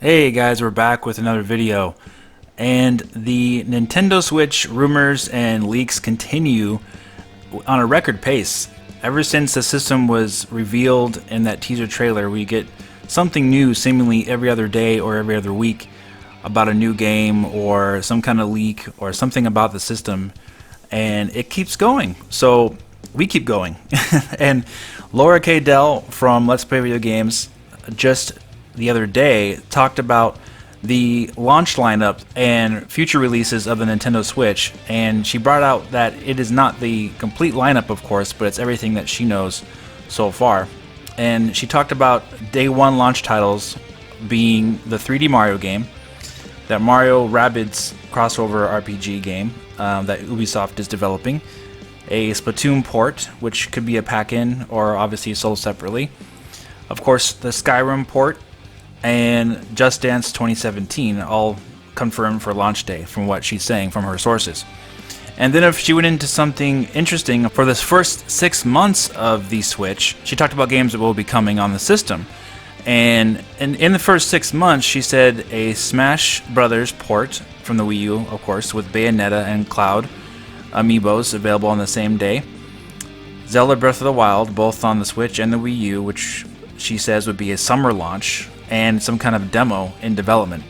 Hey guys, we're back with another video, and the Nintendo Switch rumors and leaks continue on a record pace. Ever since the system was revealed in that teaser trailer, we get something new seemingly every other day or every other week about a new game or some kind of leak or something about the system, and it keeps going. So we keep going. And Laura K. Dell from Let's Play Video Games just the other day talked about the launch lineup and future releases of the Nintendo Switch, and she brought out that it is not the complete lineup, of course, but it's everything that she knows so far. And she talked about day one launch titles being the 3D Mario game, that Mario Rabbids crossover RPG game that Ubisoft is developing, a Splatoon port, which could be a pack-in or obviously sold separately, of course the Skyrim port, and Just Dance 2017, all confirmed for launch day from what she's saying from her sources. And then if she went into something interesting, for this first 6 months of the Switch, she talked about games that will be coming on the system. And in the first 6 months, she said a Smash Brothers port from the Wii U, of course, with Bayonetta and Cloud amiibos available on the same day. Zelda Breath of the Wild, both on the Switch and the Wii U, which she says would be a summer launch, and some kind of demo in development.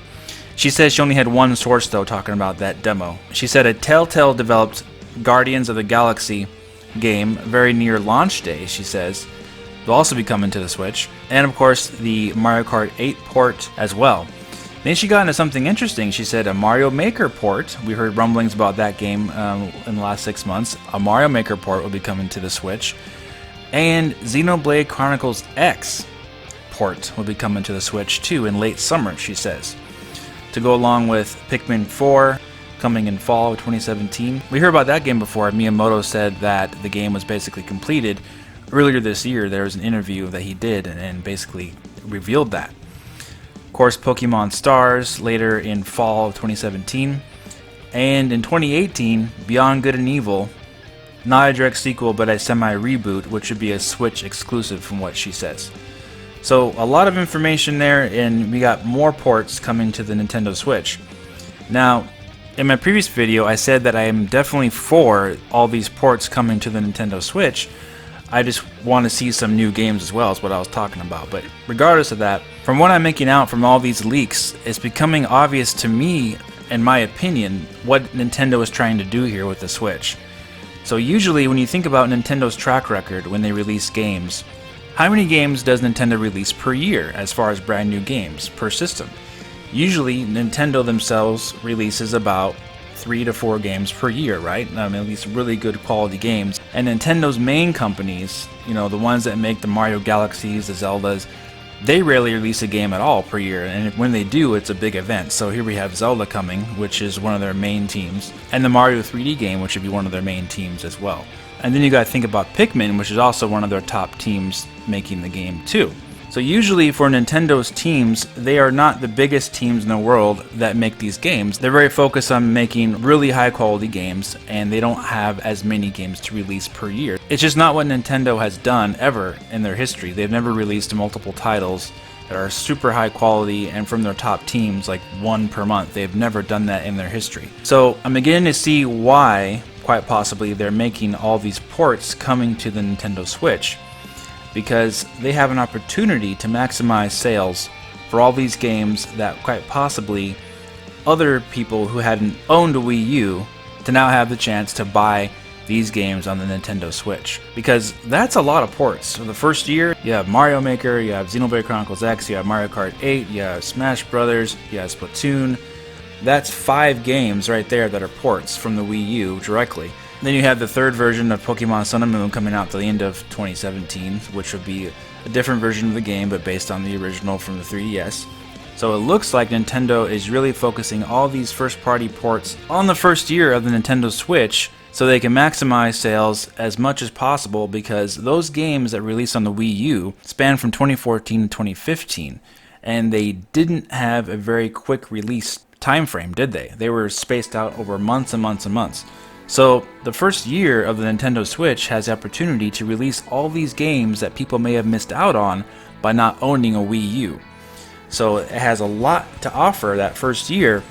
She says she only had one source though talking about that demo. She said a Telltale developed Guardians of the Galaxy game very near launch day, she says, will also be coming to the Switch, and of course the Mario Kart 8 port as well. Then she got into something interesting. She said a Mario Maker port, we heard rumblings about that game in the last 6 months, a Mario Maker port will be coming to the Switch, and Xenoblade Chronicles X port will be coming to the Switch too in late summer, she says, to go along with Pikmin 4 coming in fall of 2017. We heard about that game before. Miyamoto said that the game was basically completed earlier this year. There was an interview that he did and basically revealed that. Of course, Pokemon Stars later in fall of 2017, and in 2018 Beyond Good and Evil, not a direct sequel but a semi-reboot, which would be a Switch exclusive from what she says. So a lot of information there, and we got more ports coming to the Nintendo Switch. Now, in my previous video I said that I am definitely for all these ports coming to the Nintendo Switch. I just want to see some new games as well, is what I was talking about. But regardless of that, from what I'm making out from all these leaks, it's becoming obvious to me, in my opinion, what Nintendo is trying to do here with the Switch. So usually when you think about Nintendo's track record when they release games, how many games does Nintendo release per year as far as brand new games per system? Usually Nintendo themselves releases about 3 to 4 games per year, right? I mean, at least really good quality games. And Nintendo's main companies, you know, the ones that make the Mario Galaxies, the Zeldas, they rarely release a game at all per year, and when they do, it's a big event. So here we have Zelda coming, which is one of their main teams, and the Mario 3D game, which would be one of their main teams as well. And then you gotta think about Pikmin, which is also one of their top teams making the game too. So usually for Nintendo's teams, they are not the biggest teams in the world that make these games. They're very focused on making really high quality games, and they don't have as many games to release per year. It's just not what Nintendo has done ever in their history. They've never released multiple titles that are super high quality and from their top teams, like one per month. They've never done that in their history. So I'm beginning to see why, quite possibly, they're making all these ports coming to the Nintendo Switch, because they have an opportunity to maximize sales for all these games that quite possibly other people who hadn't owned a Wii U to now have the chance to buy these games on the Nintendo Switch. Because that's a lot of ports. So the first year, you have Mario Maker, you have Xenoblade Chronicles X, you have Mario Kart 8, you have Smash Brothers, you have Splatoon. That's 5 games right there that are ports from the Wii U directly. Then you have the third version of Pokemon Sun and Moon coming out at the end of 2017, which would be a different version of the game, but based on the original from the 3DS. So it looks like Nintendo is really focusing all these first-party ports on the first year of the Nintendo Switch, so they can maximize sales as much as possible, because those games that released on the Wii U span from 2014 to 2015, and they didn't have a very quick release time frame, did they? They were spaced out over months and months and months. So the first year of the Nintendo Switch has the opportunity to release all these games that people may have missed out on by not owning a Wii U. So it has a lot to offer that first year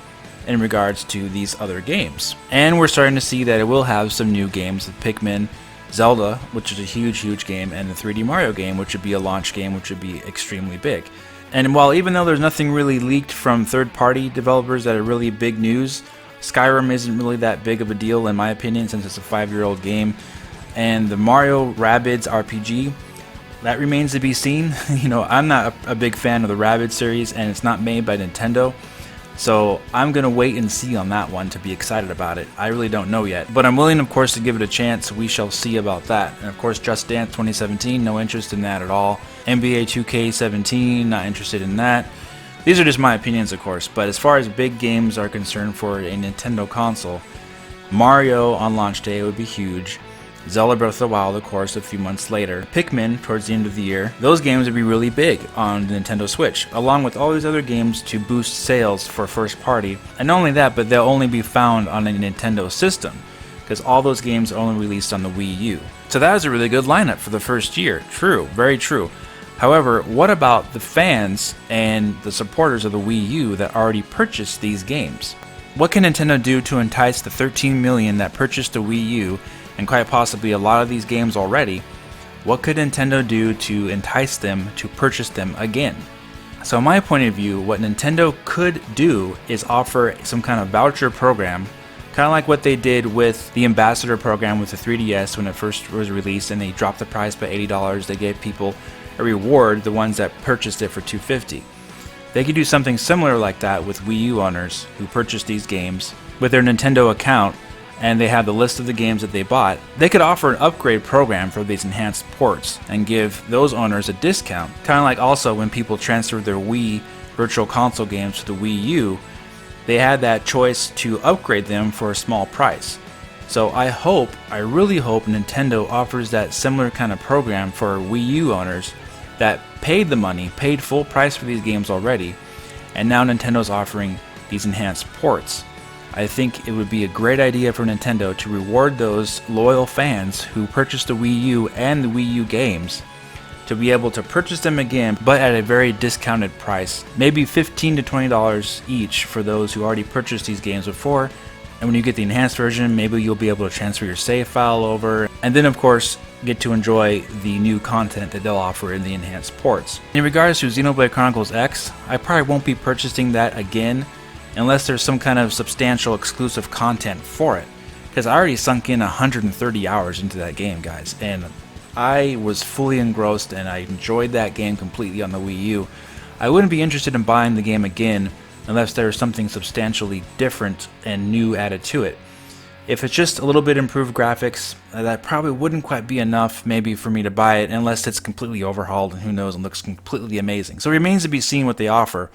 in regards to these other games. And we're starting to see that it will have some new games with Pikmin, Zelda, which is a huge game, and the 3D Mario game, which would be a launch game, which would be extremely big. And while even though there's nothing really leaked from third-party developers that are really big news, Skyrim isn't really that big of a deal in my opinion, since it's a 5-year-old game. And the Mario Rabbids RPG, that remains to be seen. You know, I'm not a big fan of the Rabbids series, and it's not made by Nintendo. So I'm going to wait and see on that one to be excited about it. I really don't know yet. But I'm willing, of course, to give it a chance. We shall see about that. And of course, Just Dance 2017, no interest in that at all. NBA 2K17, not interested in that. These are just my opinions, of course. But as far as big games are concerned for a Nintendo console, Mario on launch day would be huge. Zelda Breath of the Wild, of course, a few months later. Pikmin, towards the end of the year. Those games would be really big on the Nintendo Switch, along with all these other games to boost sales for first party. And not only that, but they'll only be found on a Nintendo system, because all those games are only released on the Wii U. So that is a really good lineup for the first year. True, very true. However, what about the fans and the supporters of the Wii U that already purchased these games? What can Nintendo do to entice the 13 million that purchased the Wii U, and quite possibly a lot of these games already? What could Nintendo do to entice them to purchase them again? So in my point of view, what Nintendo could do is offer some kind of voucher program, kind of like what they did with the Ambassador program with the 3DS when it first was released, and they dropped the price by $80. They gave people a reward, the ones that purchased it for $250. They could do something similar like that with Wii U owners who purchased these games with their Nintendo account, and they have the list of the games that they bought. They could offer an upgrade program for these enhanced ports and give those owners a discount. Kind of like also when people transferred their Wii Virtual Console games to the Wii U, they had that choice to upgrade them for a small price. So I really hope Nintendo offers that similar kind of program for Wii U owners that paid the money, paid full price for these games already, and now Nintendo's offering these enhanced ports. I think it would be a great idea for Nintendo to reward those loyal fans who purchased the Wii U and the Wii U games to be able to purchase them again, but at a very discounted price. Maybe $15 to $20 each for those who already purchased these games before. And when you get the enhanced version, maybe you'll be able to transfer your save file over, and then of course get to enjoy the new content that they'll offer in the enhanced ports. In regards to Xenoblade Chronicles X, I probably won't be purchasing that again unless there's some kind of substantial exclusive content for it, because I already sunk in 130 hours into that game, guys, and I was fully engrossed and I enjoyed that game completely on the Wii U. I wouldn't be interested in buying the game again unless there's something substantially different and new added to it. If it's just a little bit improved graphics, that probably wouldn't quite be enough maybe for me to buy it, unless it's completely overhauled and who knows, and looks completely amazing. So it remains to be seen what they offer,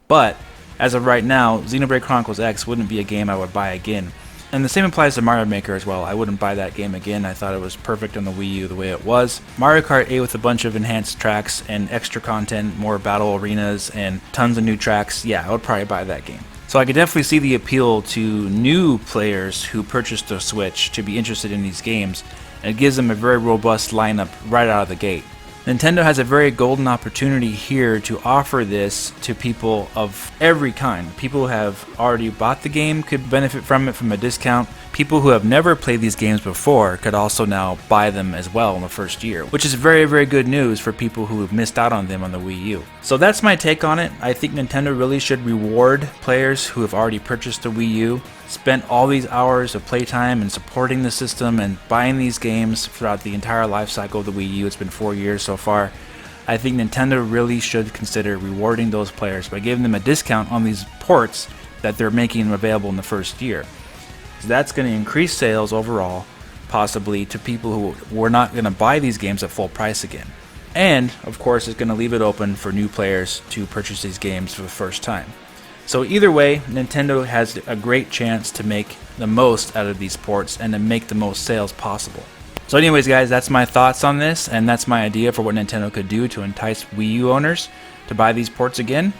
but as of right now, Xenoblade Chronicles X wouldn't be a game I would buy again. And the same applies to Mario Maker as well. I wouldn't buy that game again. I thought it was perfect on the Wii U the way it was. Mario Kart 8 with a bunch of enhanced tracks and extra content, more battle arenas, and tons of new tracks. Yeah, I would probably buy that game. So I could definitely see the appeal to new players who purchased the Switch to be interested in these games, and it gives them a very robust lineup right out of the gate. Nintendo has a very golden opportunity here to offer this to people of every kind. People who have already bought the game could benefit from it from a discount. People who have never played these games before could also now buy them as well in the first year, which is very, very good news for people who have missed out on them on the Wii U. So that's my take on it. I think Nintendo really should reward players who have already purchased the Wii U, spent all these hours of playtime and supporting the system and buying these games throughout the entire life cycle of the Wii U. It's been 4 years so far. I think Nintendo really should consider rewarding those players by giving them a discount on these ports that they're making available in the first year. So that's going to increase sales overall, possibly to people who were not going to buy these games at full price again. And, of course, it's going to leave it open for new players to purchase these games for the first time. So either way, Nintendo has a great chance to make the most out of these ports and to make the most sales possible. So anyways, guys, that's my thoughts on this, and that's my idea for what Nintendo could do to entice Wii U owners to buy these ports again.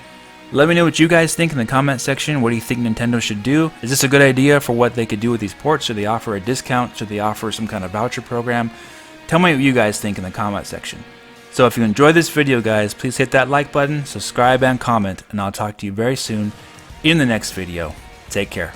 Let me know what you guys think in the comment section. What do you think Nintendo should do? Is this a good idea for what they could do with these ports? Should they offer a discount? Should they offer some kind of voucher program? Tell me what you guys think in the comment section. So if you enjoyed this video, guys, please hit that like button, subscribe, and comment, and I'll talk to you very soon in the next video. Take care.